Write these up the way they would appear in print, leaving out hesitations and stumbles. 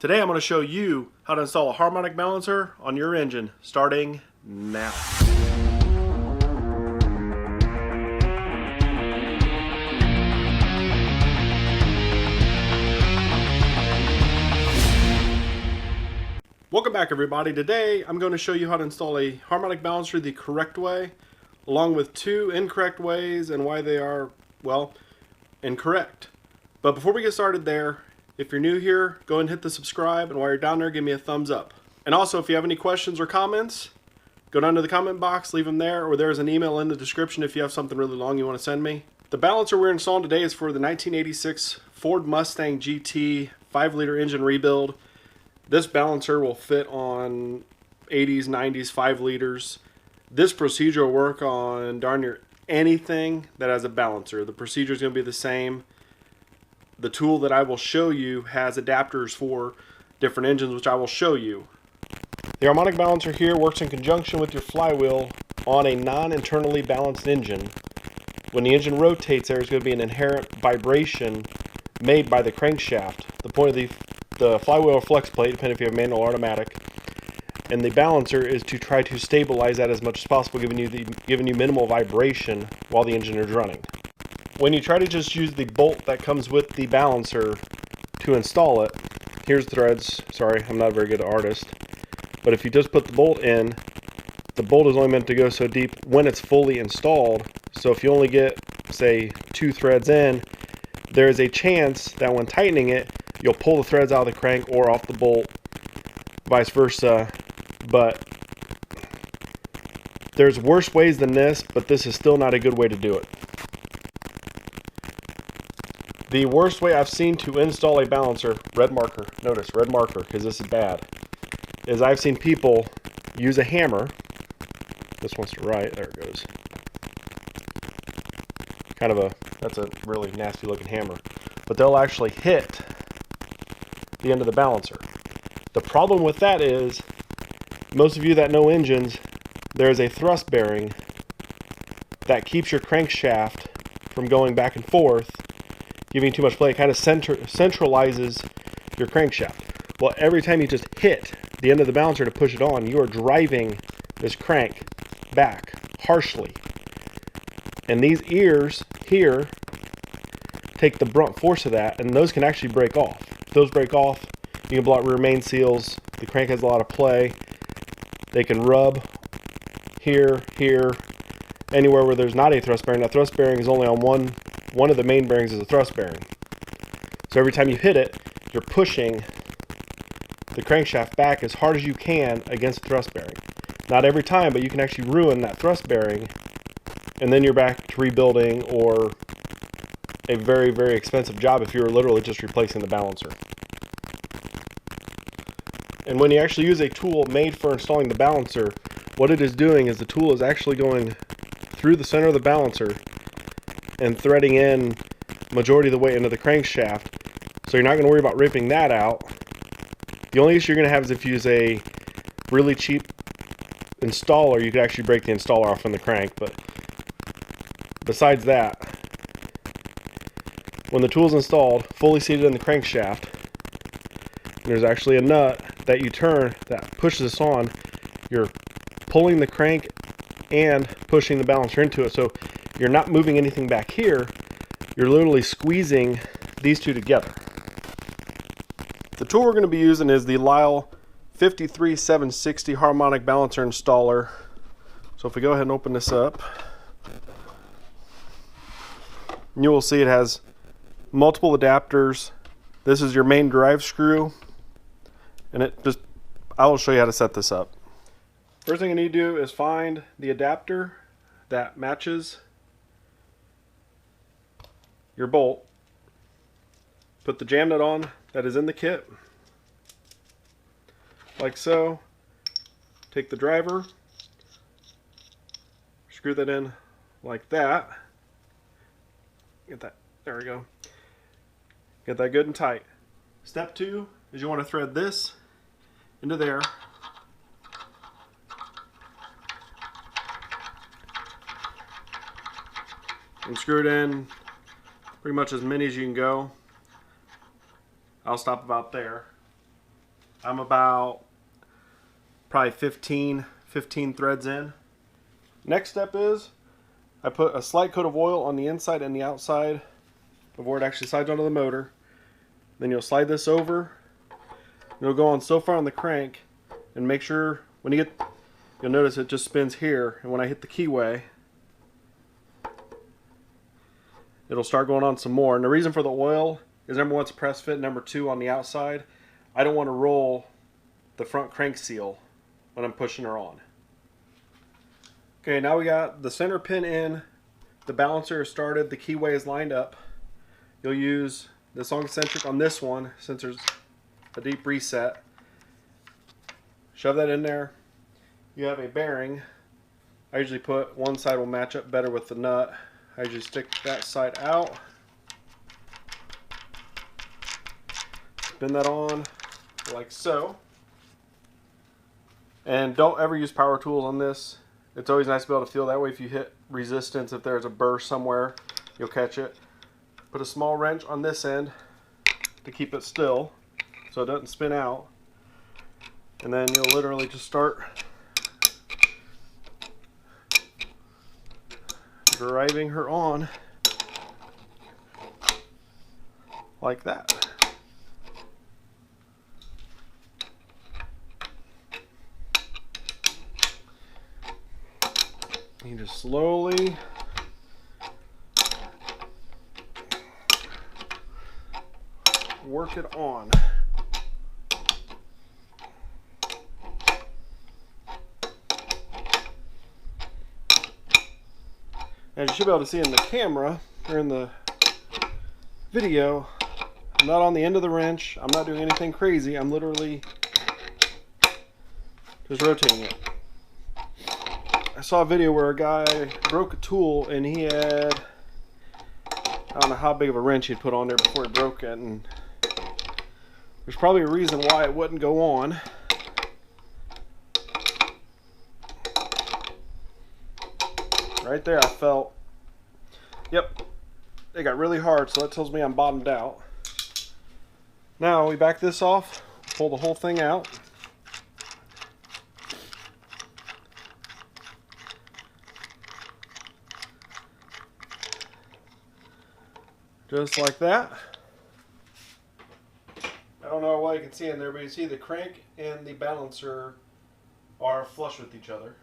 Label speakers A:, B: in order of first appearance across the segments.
A: Today I'm going to show you how to install a harmonic balancer on your engine, starting now. Welcome back everybody. Today I'm going to show you how to install a harmonic balancer the correct way, along with two incorrect ways and why they are, well, incorrect. But before we get started there, if you're new here, go ahead and hit the subscribe, and while you're down there, give me a thumbs up. And also, if you have any questions or comments, go down to the comment box, leave them there, or there's an email in the description if you have something really long you want to send me. The balancer we're installing today is for the 1986 Ford Mustang GT 5-liter engine rebuild. This balancer will fit on 80s, 90s, 5 liters. This procedure will work on darn near anything that has a balancer. The procedure is going to be the same. The tool that I will show you has adapters for different engines, which I will show you. The harmonic balancer here works in conjunction with your flywheel on a non-internally balanced engine. When the engine rotates, there's going to be an inherent vibration made by the crankshaft. The point of the flywheel or flex plate, depending if you have manual or automatic, and the balancer is to try to stabilize that as much as possible, giving you minimal vibration while the engine is running. When you try to just use the bolt that comes with the balancer to install it, here's the threads. Sorry, I'm not a very good artist. But if you just put the bolt in, the bolt is only meant to go so deep when it's fully installed. So if you only get, say, 2 threads in, there is a chance that when tightening it, you'll pull the threads out of the crank or off the bolt, vice versa. But there's worse ways than this, but this is still not a good way to do it. The worst way I've seen to install a balancer, red marker, notice, red marker, because this is bad, is I've seen people use a hammer. This wants to write, there it goes. That's a really nasty looking hammer. But they'll actually hit the end of the balancer. The problem with that is, most of you that know engines, there is a thrust bearing that keeps your crankshaft from going back and forth, giving too much play. It kind of centralizes your crankshaft. Well, every time you just hit the end of the balancer to push it on, you are driving this crank back harshly. And these ears here take the brunt force of that, and those can actually break off. If those break off, you can blow out rear main seals. The crank has a lot of play. They can rub here, anywhere where there's not a thrust bearing. That thrust bearing is only on one of the main bearings is a thrust bearing. So every time you hit it, you're pushing the crankshaft back as hard as you can against the thrust bearing. Not every time, but you can actually ruin that thrust bearing, and then you're back to rebuilding or a very, very expensive job if you're literally just replacing the balancer. And when you actually use a tool made for installing the balancer, what it is doing is the tool is actually going through the center of the balancer and threading in majority of the way into the crankshaft. So you're not going to worry about ripping that out. The only issue you're going to have is if you use a really cheap installer, you could actually break the installer off from the crank. But besides that, when the tool is installed, fully seated in the crankshaft, there's actually a nut that you turn that pushes this on. You're pulling the crank and pushing the balancer into it. So you're not moving anything back here. You're literally squeezing these two together. The tool we're going to be using is the Lyle 53760 harmonic balancer installer. So if we go ahead and open this up, you will see it has multiple adapters. This is your main drive screw, and I will show you how to set this up. First thing you need to do is find the adapter that matches your bolt. Put the jam nut on that is in the kit, like so. Take the driver, screw that in like that. Get that, there we go. Get that good and tight. Step 2 is you want to thread this into there. And screw it in pretty much as many as you can go. I'll stop about there. I'm about probably 15 threads in. Next step is I put a slight coat of oil on the inside and the outside before it actually slides onto the motor. Then you'll slide this over. It'll go on so far on the crank, and make sure when you get, you'll notice it just spins here, and when I hit the keyway, it'll start going on some more. And the reason for the oil is, number one, it's a press fit. Number two, on the outside, I don't want to roll the front crank seal when I'm pushing her on. Okay, now we got the center pin in, the balancer is started, the keyway is lined up. You'll use this long eccentric on this one since there's a deep reset. Shove that in there. You have a bearing. I usually put one side will match up better with the nut. I usually stick that side out. Spin that on like so. And don't ever use power tools on this. It's always nice to be able to feel that way. If you hit resistance, if there's a burr somewhere, you'll catch it. Put a small wrench on this end to keep it still so it doesn't spin out. And then you'll literally just start driving her on like that. You just slowly work it on. As you should be able to see in the camera, or in the video, I'm not on the end of the wrench. I'm not doing anything crazy. I'm literally just rotating it. I saw a video where a guy broke a tool and he had, I don't know how big of a wrench he'd put on there before he broke it, and there's probably a reason why it wouldn't go on. Right there I felt, yep, it got really hard, so that tells me I'm bottomed out. Now we back this off, pull the whole thing out. Just like that. I don't know what you can see in there, but you see the crank and the balancer are flush with each other.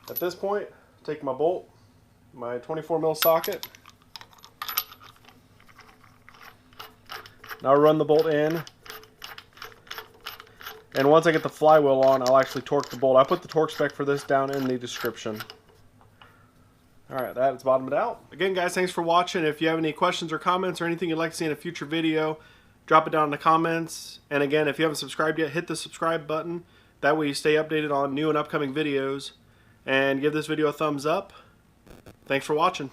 A: At this point, take my bolt, my 24mm socket. Now run the bolt in. And once I get the flywheel on, I'll actually torque the bolt. I put the torque spec for this down in the description. Alright, that is bottomed out. Again, guys, thanks for watching. If you have any questions or comments or anything you'd like to see in a future video, drop it down in the comments. And again, if you haven't subscribed yet, hit the subscribe button. That way you stay updated on new and upcoming videos. And give this video a thumbs up. Thanks for watching.